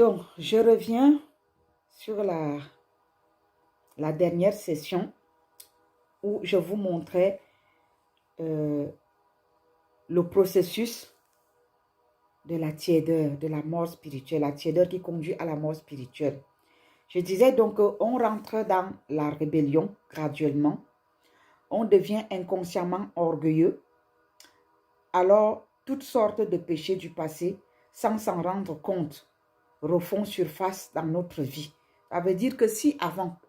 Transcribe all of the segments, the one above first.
Donc, je reviens sur la dernière session où je vous montrais le processus de la tiédeur, de la mort spirituelle, la tiédeur qui conduit à la mort spirituelle. Je disais donc qu'on rentre dans la rébellion graduellement, on devient inconsciemment orgueilleux, alors toutes sortes de péchés du passé, sans s'en rendre compte, refont surface dans notre vie. Ça veut dire que si avant,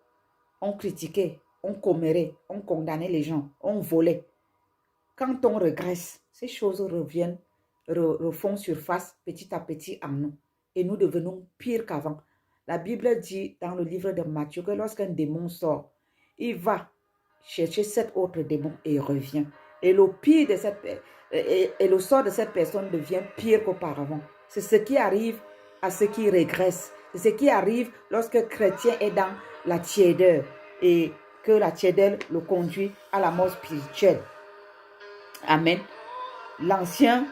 on critiquait, on commérait, on condamnait les gens, on volait, quand on regresse, ces choses reviennent, refont surface petit à petit en nous. Et nous devenons pire qu'avant. La Bible dit dans le livre de Matthieu que lorsqu'un démon sort, il va chercher 7 autres démons et il revient. Et le pire de et le sort de cette personne devient pire qu'auparavant. C'est ce qui arrive à ceux qui régressent. C'est ce qui arrive lorsque le chrétien est dans la tiédeur et que la tiédeur le conduit à la mort spirituelle. Amen. L'ancienne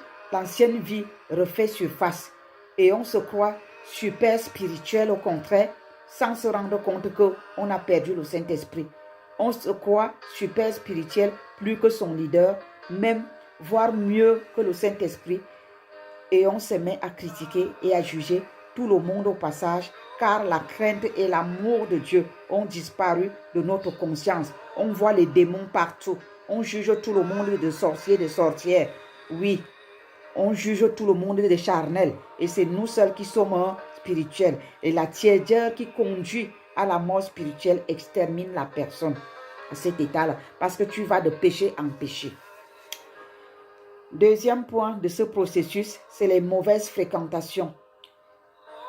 vie refait surface et on se croit super spirituel au contraire, sans se rendre compte qu'on a perdu le Saint-Esprit. On se croit super spirituel plus que son leader, même voire mieux que le Saint-Esprit. Et on se met à critiquer et à juger tout le monde au passage, car la crainte et l'amour de Dieu ont disparu de notre conscience. On voit les démons partout. On juge tout le monde de sorciers, de sorcières. Oui, on juge tout le monde de charnel. Et c'est nous seuls qui sommes spirituels. Et la tiédeur qui conduit à la mort spirituelle extermine la personne à cet état-là. Parce que tu vas de péché en péché. Deuxième point de ce processus, c'est les mauvaises fréquentations,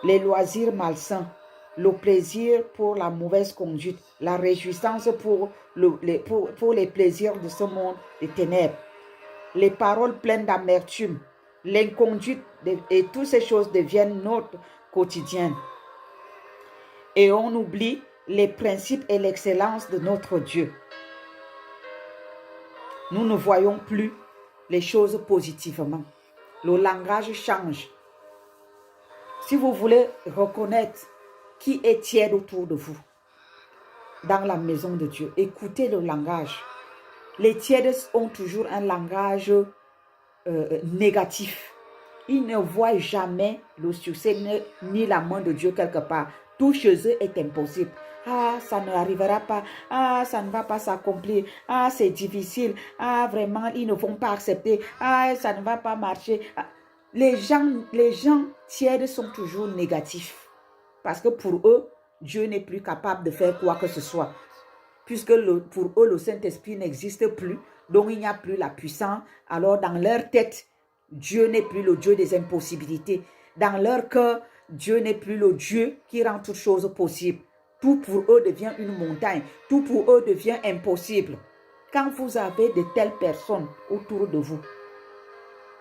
les loisirs malsains, le plaisir pour la mauvaise conduite, la réjouissance pour les plaisirs de ce monde des ténèbres, les paroles pleines d'amertume, l'inconduite et toutes ces choses deviennent notre quotidien. Et on oublie les principes et l'excellence de notre Dieu. Nous ne voyons plus les choses positivement. Le langage change. Si vous voulez reconnaître qui est tiède autour de vous, dans la maison de Dieu, écoutez le langage. Les tièdes ont toujours un langage négatif. Ils ne voient jamais le succès ni la main de Dieu quelque part. Tout chez eux est impossible. Ah, ça ne arrivera pas. Ah, ça ne va pas s'accomplir. Ah, c'est difficile. Ah, vraiment, ils ne vont pas accepter. Ah, ça ne va pas marcher. Ah. Les gens tièdes sont toujours négatifs. Parce que pour eux, Dieu n'est plus capable de faire quoi que ce soit. Puisque pour eux, le Saint-Esprit n'existe plus. Donc, il n'y a plus la puissance. Alors, dans leur tête, Dieu n'est plus le Dieu des impossibilités. Dans leur cœur, Dieu n'est plus le Dieu qui rend toutes choses possibles. Tout pour eux devient une montagne. Tout pour eux devient impossible. Quand vous avez de telles personnes autour de vous,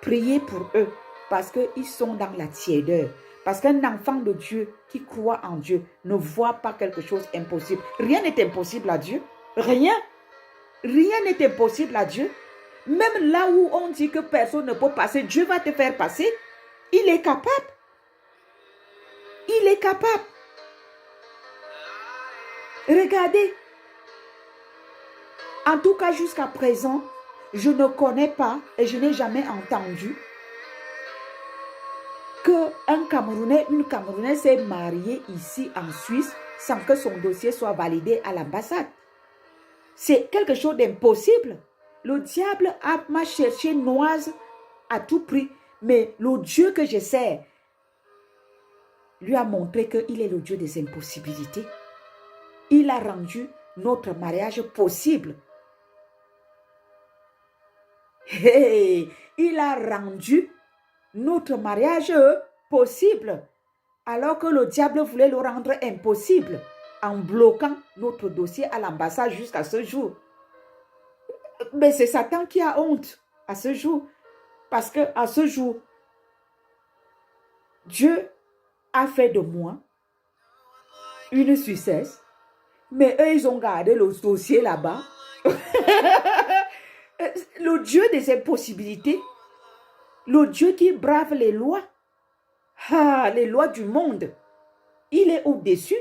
priez pour eux parce qu'ils sont dans la tiédeur. Parce qu'un enfant de Dieu qui croit en Dieu ne voit pas quelque chose d'impossible. Rien n'est impossible à Dieu. Rien. Rien n'est impossible à Dieu. Même là où on dit que personne ne peut passer, Dieu va te faire passer. Il est capable. Il est capable. Regardez. En tout cas, jusqu'à présent, je ne connais pas et je n'ai jamais entendu qu'un Camerounais, une Camerounaise s'est mariée ici en Suisse sans que son dossier soit validé à l'ambassade. C'est quelque chose d'impossible. Le diable m'a cherché noise à tout prix, mais le Dieu que je sers lui a montré qu'il est le Dieu des impossibilités. Il a rendu notre mariage possible. Hey, il a rendu notre mariage possible, alors que le diable voulait le rendre impossible en bloquant notre dossier à l'ambassade jusqu'à ce jour. Mais c'est Satan qui a honte à ce jour, parce qu'à ce jour, Dieu a fait de moi une Suissesse, mais eux, ils ont gardé le dossier là-bas. Le Dieu des impossibilités, le Dieu qui brave les lois du monde. Il est au-dessus.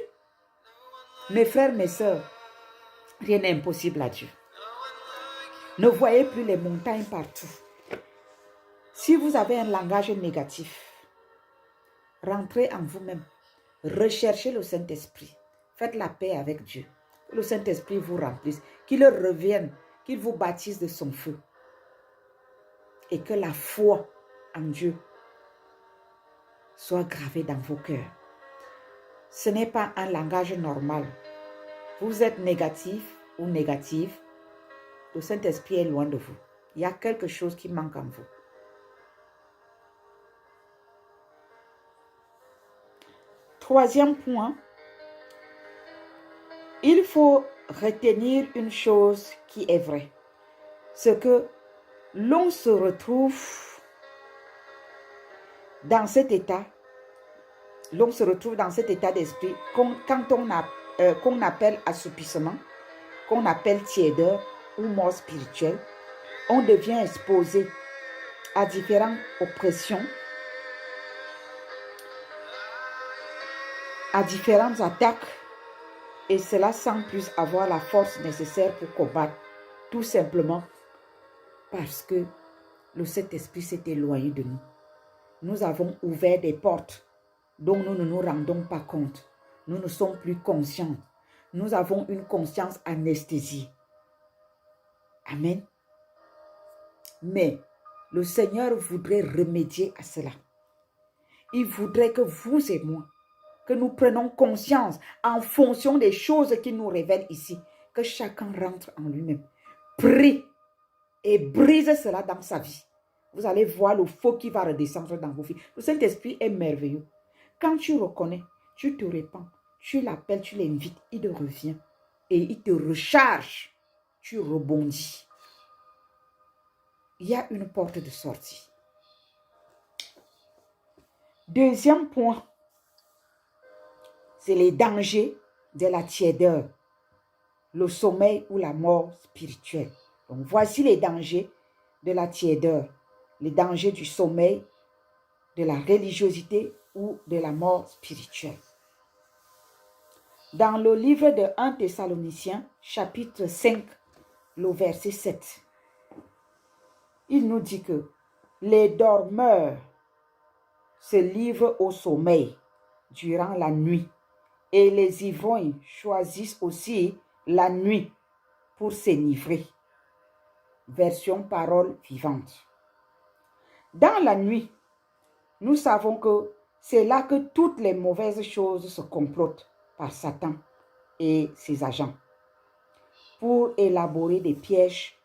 Mes frères, mes sœurs, rien n'est impossible à Dieu. Ne voyez plus les montagnes partout. Si vous avez un langage négatif, rentrez en vous-même. Recherchez le Saint-Esprit. Faites la paix avec Dieu. Que le Saint-Esprit vous remplisse. Qu'il revienne. Qu'il vous baptise de son feu. Et que la foi en Dieu soit gravée dans vos cœurs. Ce n'est pas un langage normal. Vous êtes négatif ou négative. Le Saint-Esprit est loin de vous. Il y a quelque chose qui manque en vous. Troisième point, il faut retenir une chose qui est vraie. C'est que l'on se retrouve dans cet état, d'esprit qu'on appelle assoupissement, qu'on appelle tiédeur ou mort spirituelle. On devient exposé à différentes oppressions, à différentes attaques, et cela sans plus avoir la force nécessaire pour combattre, tout simplement parce que le Saint-Esprit s'est éloigné de nous. Nous avons ouvert des portes dont nous ne nous rendons pas compte. Nous ne sommes plus conscients. Nous avons une conscience anesthésiée. Amen. Mais le Seigneur voudrait remédier à cela. Il voudrait que vous et moi, que nous prenions conscience en fonction des choses qu'il nous révèle ici, que chacun rentre en lui-même. Prie et brise cela dans sa vie. Vous allez voir le feu qui va redescendre dans vos vies. Le Saint-Esprit est merveilleux. Quand tu reconnais, tu te répands, tu l'appelles, tu l'invites, il te revient et il te recharge. Tu rebondis. Il y a une porte de sortie. Deuxième point, c'est les dangers de la tiédeur, le sommeil ou la mort spirituelle. Donc, voici les dangers de la tiédeur, les dangers du sommeil, de la religiosité ou de la mort spirituelle. Dans le livre de 1 Thessaloniciens, chapitre 5, le verset 7, il nous dit que les dormeurs se livrent au sommeil durant la nuit et les ivrognes choisissent aussi la nuit pour s'enivrer. Version parole vivante. Dans la nuit, nous savons que c'est là que toutes les mauvaises choses se complotent par Satan et ses agents pour élaborer des pièges.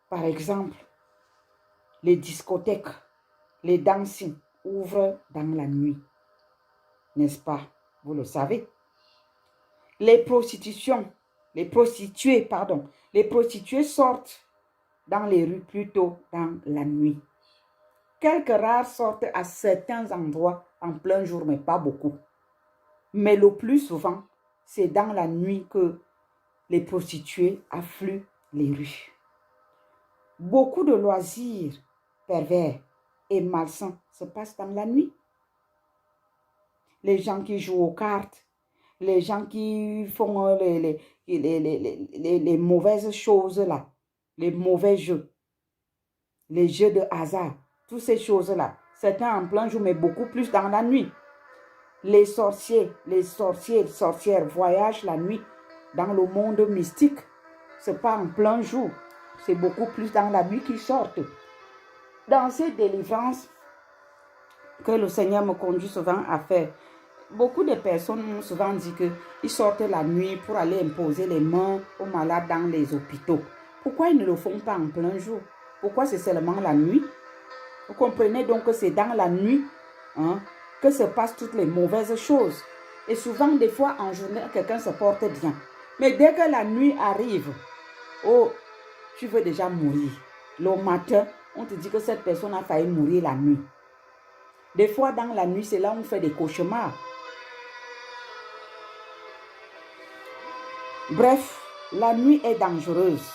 Par exemple, les discothèques, les dancing ouvrent dans la nuit. N'est-ce pas? Vous le savez. Les prostituées sortent dans les rues plutôt dans la nuit. Quelques rares sortent à certains endroits en plein jour, mais pas beaucoup. Mais le plus souvent, c'est dans la nuit que les prostituées affluent les rues. Beaucoup de loisirs pervers et malsains se passent dans la nuit. Les gens qui jouent aux cartes, les gens qui font les mauvaises choses là, les mauvais jeux, les jeux de hasard, toutes ces choses-là, certains en plein jour, mais beaucoup plus dans la nuit. Les sorciers, sorcières voyagent la nuit dans le monde mystique. Ce n'est pas en plein jour, c'est beaucoup plus dans la nuit qu'ils sortent. Dans ces délivrances que le Seigneur me conduit souvent à faire, beaucoup de personnes m'ont souvent dit qu'ils sortent la nuit pour aller imposer les mains aux malades dans les hôpitaux. Pourquoi ils ne le font pas en plein jour? Pourquoi c'est seulement la nuit? Vous comprenez donc que c'est dans la nuit que se passent toutes les mauvaises choses. Et souvent, des fois, en journée, quelqu'un se porte bien. Mais dès que la nuit arrive, oh, tu veux déjà mourir. Le matin, on te dit que cette personne a failli mourir la nuit. Des fois, dans la nuit, c'est là où on fait des cauchemars. Bref, la nuit est dangereuse.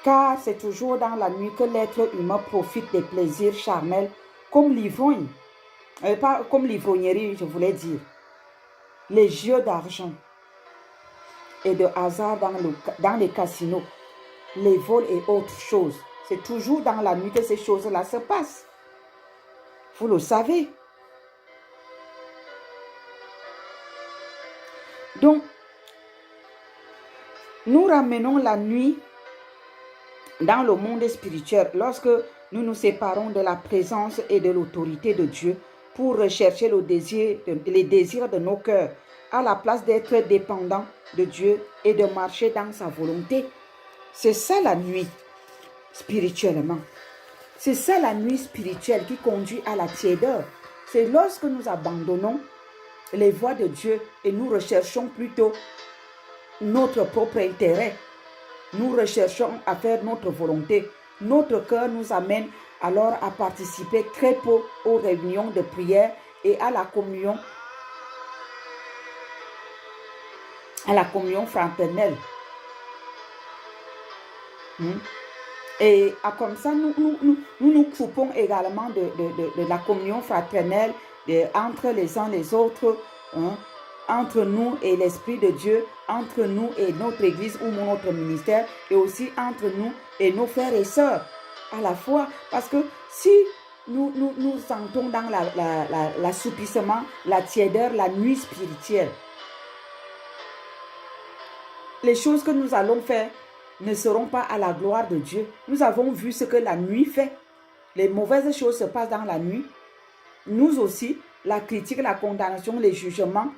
Car c'est toujours dans la nuit que l'être humain profite des plaisirs charnels comme l'ivrogne. Pas comme l'ivrognerie, je voulais dire. Les jeux d'argent et de hasard dans les casinos, les vols et autres choses. C'est toujours dans la nuit que ces choses-là se passent. Vous le savez. Donc, nous ramenons la nuit dans le monde spirituel lorsque nous nous séparons de la présence et de l'autorité de Dieu pour rechercher les désirs de nos cœurs à la place d'être dépendants de Dieu et de marcher dans sa volonté. C'est ça la nuit spirituellement. C'est ça la nuit spirituelle qui conduit à la tiédeur. C'est lorsque nous abandonnons les voies de Dieu et nous recherchons plutôt notre propre intérêt. Nous recherchons à faire notre volonté. Notre cœur nous amène alors à participer très peu aux réunions de prière et à la communion fraternelle. Et comme ça, nous coupons également de la communion fraternelle entre les uns les autres, entre nous et l'Esprit de Dieu, entre nous et notre Église ou notre ministère, et aussi entre nous et nos frères et sœurs à la fois. Parce que si nous sentons dans l'assoupissement, la tiédeur, la nuit spirituelle, les choses que nous allons faire ne seront pas à la gloire de Dieu. Nous avons vu ce que la nuit fait. Les mauvaises choses se passent dans la nuit. Nous aussi, la critique, la condamnation, les jugements,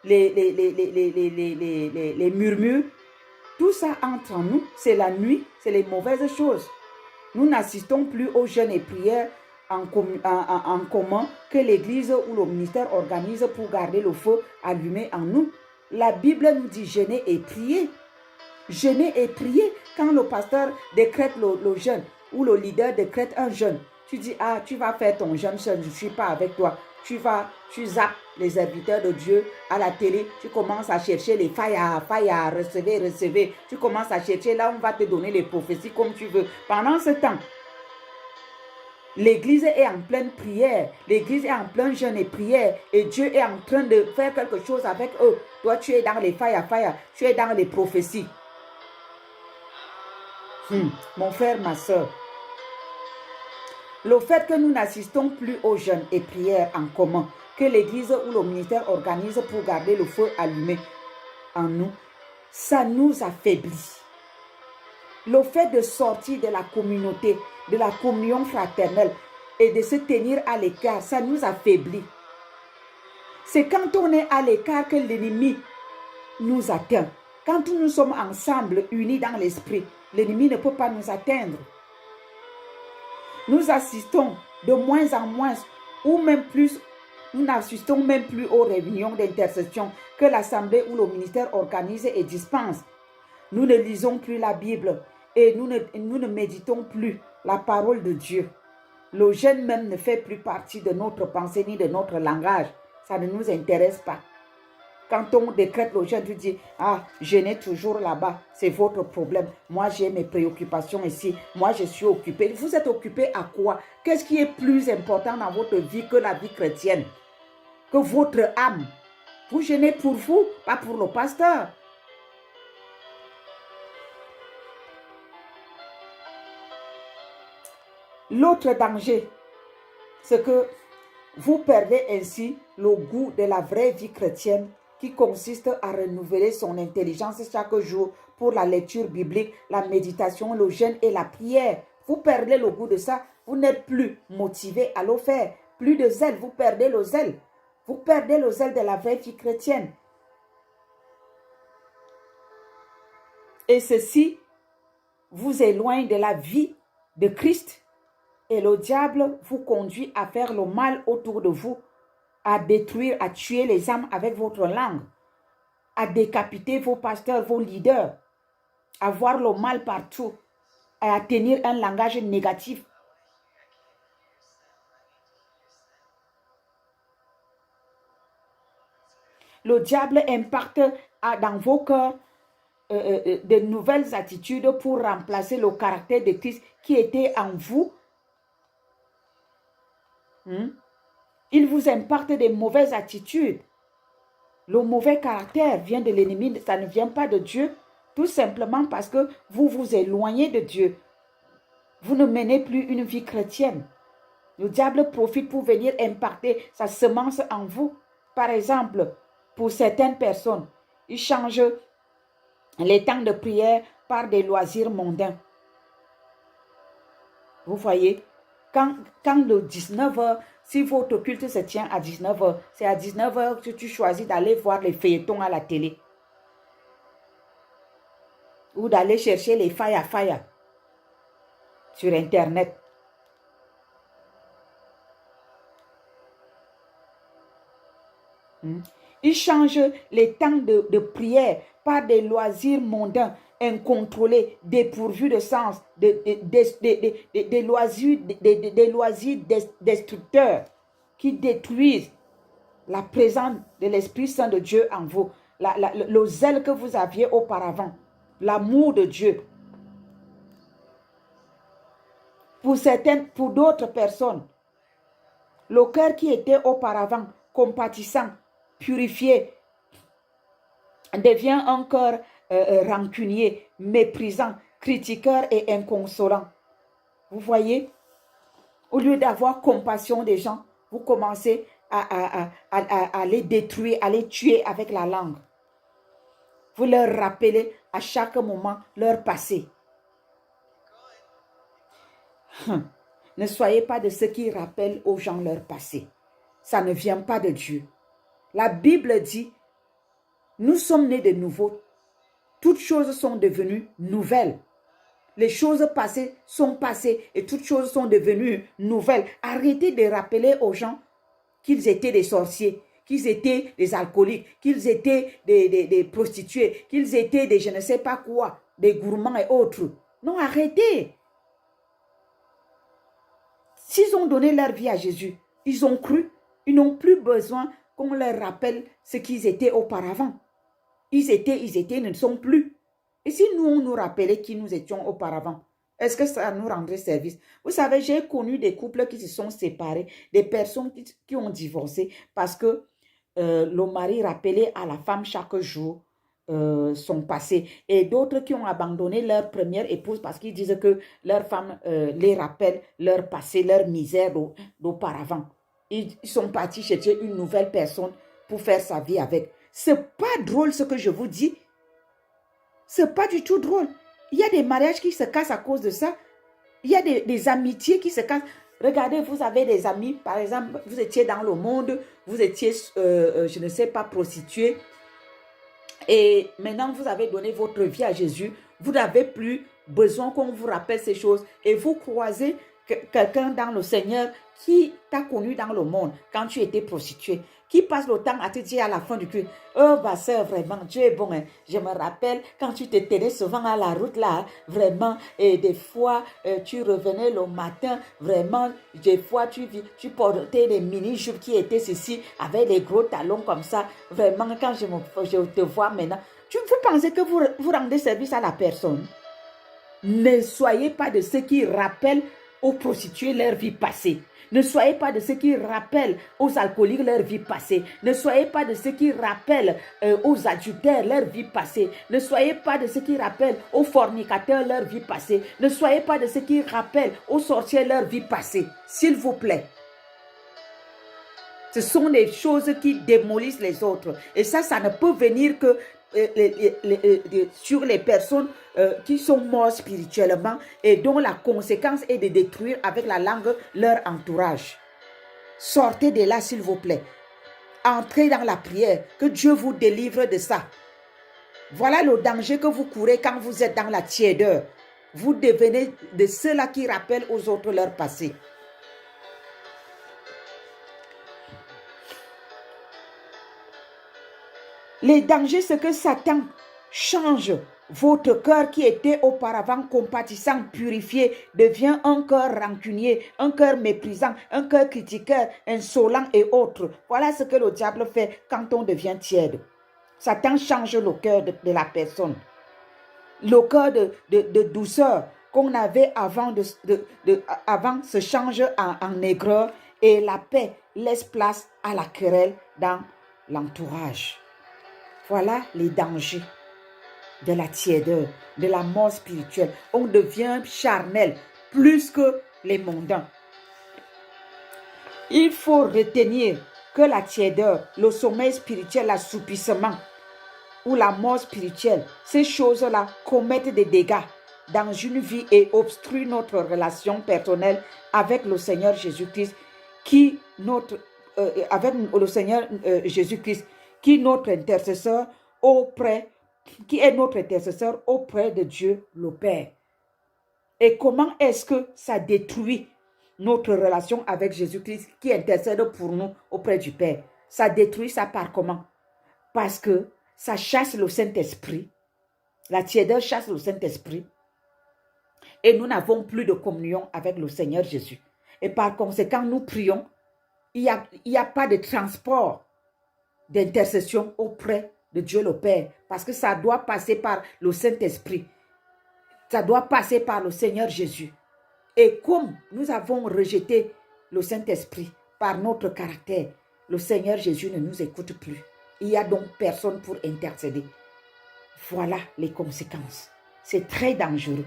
les murmures, tout ça entre en nous. C'est la nuit, c'est les mauvaises choses. Nous n'assistons plus aux jeûnes et prières en commun que l'Église ou le ministère organise pour garder le feu allumé en nous. La Bible nous dit jeûner et prier. Jeûner et prier. Quand le pasteur décrète le jeûne ou le leader décrète un jeûne, tu dis, ah, tu vas faire ton jeûne seul, je ne suis pas avec toi. Tu zappes les serviteurs de Dieu à la télé, tu commences à chercher les faya, recevez. Tu commences à chercher, là on va te donner les prophéties comme tu veux. Pendant ce temps, l'église est en pleine prière, l'église est en plein jeûne et prière, et Dieu est en train de faire quelque chose avec eux. Toi, tu es dans les faya, tu es dans les prophéties. Mon frère, ma soeur, le fait que nous n'assistons plus aux jeûnes et prières en commun, que l'église ou le ministère organise pour garder le feu allumé en nous, ça nous affaiblit. Le fait de sortir de la communauté, de la communion fraternelle et de se tenir à l'écart, ça nous affaiblit. C'est quand on est à l'écart que l'ennemi nous atteint. Quand nous sommes ensemble, unis dans l'esprit, l'ennemi ne peut pas nous atteindre. Nous assistons de moins en moins, ou même plus, nous n'assistons même plus aux réunions d'intercession que l'Assemblée ou le ministère organise et dispense. Nous ne lisons plus la Bible et nous ne méditons plus la parole de Dieu. Le jeûne même ne fait plus partie de notre pensée ni de notre langage. Ça ne nous intéresse pas. Quand on décrète le jeûne, tu dis, ah, jeûnez toujours là-bas, c'est votre problème. Moi, j'ai mes préoccupations ici. Moi, je suis occupé. Vous êtes occupé à quoi? Qu'est-ce qui est plus important dans votre vie que la vie chrétienne? Que votre âme? Vous jeûnez pour vous, pas pour le pasteur. L'autre danger, c'est que vous perdez ainsi le goût de la vraie vie chrétienne qui consiste à renouveler son intelligence chaque jour pour la lecture biblique, la méditation, le jeûne et la prière. Vous perdez le goût de ça. Vous n'êtes plus motivé à le faire. Plus de zèle, vous perdez le zèle. Vous perdez le zèle de la vraie vie chrétienne. Et ceci vous éloigne de la vie de Christ. Et le diable vous conduit à faire le mal autour de vous, à détruire, à tuer les âmes avec votre langue, à décapiter vos pasteurs, vos leaders, à voir le mal partout, à tenir un langage négatif. Le diable impacte dans vos cœurs de nouvelles attitudes pour remplacer le caractère de Christ qui était en vous. Il vous imparte des mauvaises attitudes. Le mauvais caractère vient de l'ennemi, ça ne vient pas de Dieu, tout simplement parce que vous vous éloignez de Dieu. Vous ne menez plus une vie chrétienne. Le diable profite pour venir imparter sa semence en vous. Par exemple, pour certaines personnes, ils changent les temps de prière par des loisirs mondains. Vous voyez, quand le 19h, si votre culte se tient à 19h, c'est à 19h que tu choisis d'aller voir les feuilletons à la télé. Ou d'aller chercher les faya sur Internet. Ils changent les temps de prière par des loisirs mondains, incontrôlés, dépourvus de sens, des loisirs destructeurs qui détruisent la présence de l'Esprit Saint de Dieu en vous, le zèle que vous aviez auparavant, l'amour de Dieu. Pour d'autres personnes, le cœur qui était auparavant compatissant, purifié, devient un cœur rancunier, méprisant, critiqueur et inconsolant. Vous voyez, au lieu d'avoir compassion des gens, vous commencez à les détruire, à les tuer avec la langue. Vous leur rappelez à chaque moment leur passé. Ne soyez pas de ceux qui rappellent aux gens leur passé. Ça ne vient pas de Dieu. La Bible dit, nous sommes nés de nouveau. Toutes choses sont devenues nouvelles. Les choses passées sont passées et toutes choses sont devenues nouvelles. Arrêtez de rappeler aux gens qu'ils étaient des sorciers, qu'ils étaient des alcooliques, qu'ils étaient des prostituées, qu'ils étaient des je ne sais pas quoi, des gourmands et autres. Non, arrêtez. S'ils ont donné leur vie à Jésus, ils ont cru, ils n'ont plus besoin qu'on leur rappelle ce qu'ils étaient auparavant. Ils étaient, ils ne sont plus. Et si nous, on nous rappelait qui nous étions auparavant, est-ce que ça nous rendrait service? Vous savez, j'ai connu des couples qui se sont séparés, des personnes qui ont divorcé parce que le mari rappelait à la femme chaque jour son passé. Et d'autres qui ont abandonné leur première épouse parce qu'ils disent que leur femme les rappelle leur passé, leur misère d'auparavant. Ils sont partis chercher une nouvelle personne pour faire sa vie avec. C'est pas drôle ce que je vous dis. C'est pas du tout drôle. Il y a des mariages qui se cassent à cause de ça. Il y a des amitiés qui se cassent. Regardez, vous avez des amis, par exemple, vous étiez dans le monde, vous étiez, je ne sais pas, prostituée. Et maintenant, vous avez donné votre vie à Jésus. Vous n'avez plus besoin qu'on vous rappelle ces choses. Et vous croisez quelqu'un dans le Seigneur qui t'a connu dans le monde quand tu étais prostituée, qui passe le temps à te dire à la fin du culte, oh ma soeur, vraiment, Dieu est bon. Hein. Je me rappelle quand tu te tenais souvent à la route là, vraiment, et des fois, tu revenais le matin, vraiment, des fois, tu portais des mini-jupes qui étaient ceci, avec des gros talons comme ça. Vraiment, quand je te vois maintenant, vous pensez que vous rendez service à la personne. Ne soyez pas de ceux qui rappellent aux prostituées leur vie passée. Ne soyez pas de ceux qui rappellent aux alcooliques leur vie passée. Ne soyez pas de ceux qui rappellent aux adultères leur vie passée. Ne soyez pas de ceux qui rappellent aux fornicateurs leur vie passée. Ne soyez pas de ceux qui rappellent aux sorciers leur vie passée. S'il vous plaît. Ce sont des choses qui démolissent les autres. Et ça ne peut venir que sur les personnes qui sont mortes spirituellement et dont la conséquence est de détruire avec la langue leur entourage. Sortez de là, s'il vous plaît. Entrez dans la prière, que Dieu vous délivre de ça. Voilà le danger que vous courez quand vous êtes dans la tiédeur. Vous devenez de ceux-là qui rappellent aux autres leur passé. Les dangers, c'est que Satan change votre cœur qui était auparavant compatissant, purifié, devient un cœur rancunier, un cœur méprisant, un cœur critiqueur, insolent et autres. Voilà ce que le diable fait quand on devient tiède. Satan change le cœur de la personne. Le cœur de douceur qu'on avait avant se change en aigreur et la paix laisse place à la querelle dans l'entourage. Voilà les dangers de la tiédeur, de la mort spirituelle. On devient charnel plus que les mondains. Il faut retenir que la tiédeur, le sommeil spirituel, l'assoupissement ou la mort spirituelle, ces choses-là commettent des dégâts dans une vie et obstruent notre relation personnelle avec le Seigneur Jésus-Christ, qui notre intercesseur qui est notre intercesseur auprès de Dieu le Père. Et comment est-ce que ça détruit notre relation avec Jésus-Christ qui intercède pour nous auprès du Père? Ça détruit ça par comment? Parce que ça chasse le Saint-Esprit. La tiédeur chasse le Saint-Esprit. Et nous n'avons plus de communion avec le Seigneur Jésus. Et par conséquent, nous prions. Il n'y a pas de transport d'intercession auprès de Dieu le Père. Parce que ça doit passer par le Saint-Esprit. Ça doit passer par le Seigneur Jésus. Et comme nous avons rejeté le Saint-Esprit par notre caractère, le Seigneur Jésus ne nous écoute plus. Il n'y a donc personne pour intercéder. Voilà les conséquences. C'est très dangereux.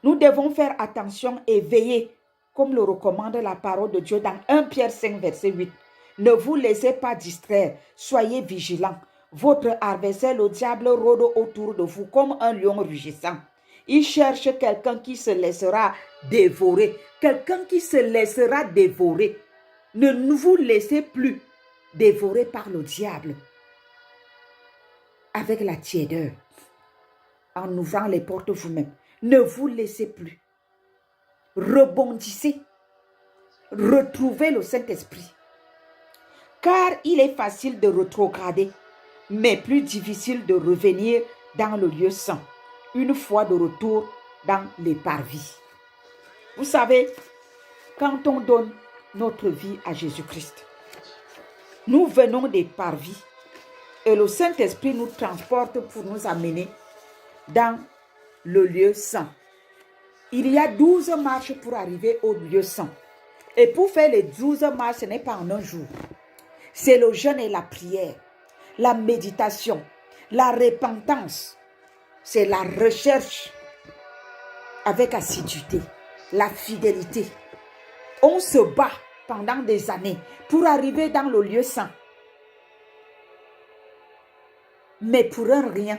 Nous devons faire attention et veiller, comme le recommande la parole de Dieu dans 1 Pierre 5, verset 8. Ne vous laissez pas distraire, soyez vigilants. Votre adversaire, le diable, rôde autour de vous comme un lion rugissant. Il cherche quelqu'un qui se laissera dévorer. Quelqu'un qui se laissera dévorer. Ne vous laissez plus dévorer par le diable. Avec la tiédeur. En ouvrant les portes vous-même. Ne vous laissez plus. Rebondissez. Retrouvez le Saint-Esprit. Car il est facile de rétrograder, mais plus difficile de revenir dans le lieu saint, une fois de retour dans les parvis. Vous savez, quand on donne notre vie à Jésus-Christ, nous venons des parvis et le Saint-Esprit nous transporte pour nous amener dans le lieu saint. Il y a 12 marches pour arriver au lieu saint. Et pour faire les 12 marches, ce n'est pas en un jour. C'est le jeûne et la prière, la méditation, la repentance. C'est la recherche avec assiduité, la fidélité. On se bat pendant des années pour arriver dans le lieu saint. Mais pour un rien.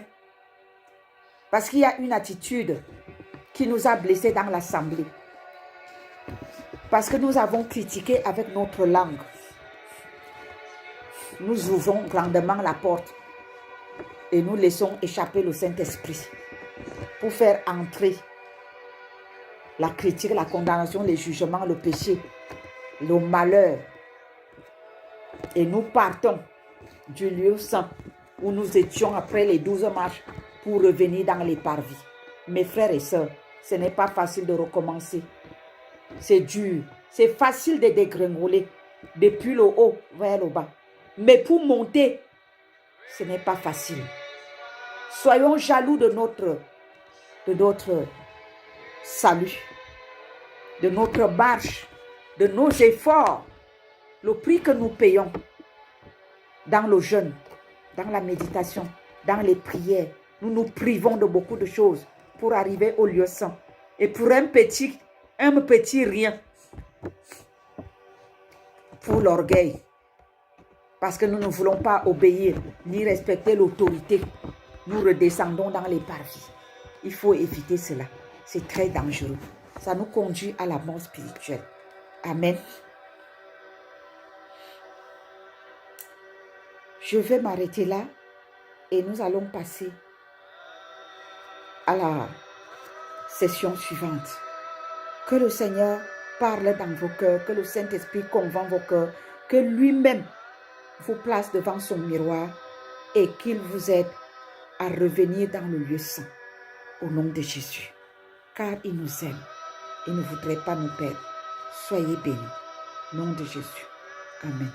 Parce qu'il y a une attitude qui nous a blessés dans l'assemblée. Parce que nous avons critiqué avec notre langue. Nous ouvrons grandement la porte et nous laissons échapper le Saint-Esprit pour faire entrer la critique, la condamnation, les jugements, le péché, le malheur. Et nous partons du lieu saint où nous étions après les 12 marches pour revenir dans les parvis. Mes frères et sœurs, ce n'est pas facile de recommencer. C'est dur. C'est facile de dégringoler depuis le haut vers le bas. Mais pour monter, ce n'est pas facile. Soyons jaloux de notre salut, de notre marche, de nos efforts, le prix que nous payons dans le jeûne, dans la méditation, dans les prières. Nous nous privons de beaucoup de choses pour arriver au lieu saint. Et pour un petit rien, pour l'orgueil, parce que nous ne voulons pas obéir ni respecter l'autorité, nous redescendons dans les parvis. Il faut éviter cela. C'est très dangereux. Ça nous conduit à la mort spirituelle. Amen. Je vais m'arrêter là et nous allons passer à la session suivante. Que le Seigneur parle dans vos cœurs, que le Saint-Esprit convainc vos cœurs, que lui-même vous place devant son miroir et qu'il vous aide à revenir dans le lieu saint au nom de Jésus. Car il nous aime. Il ne voudrait pas nous perdre. Soyez bénis. Au nom de Jésus. Amen.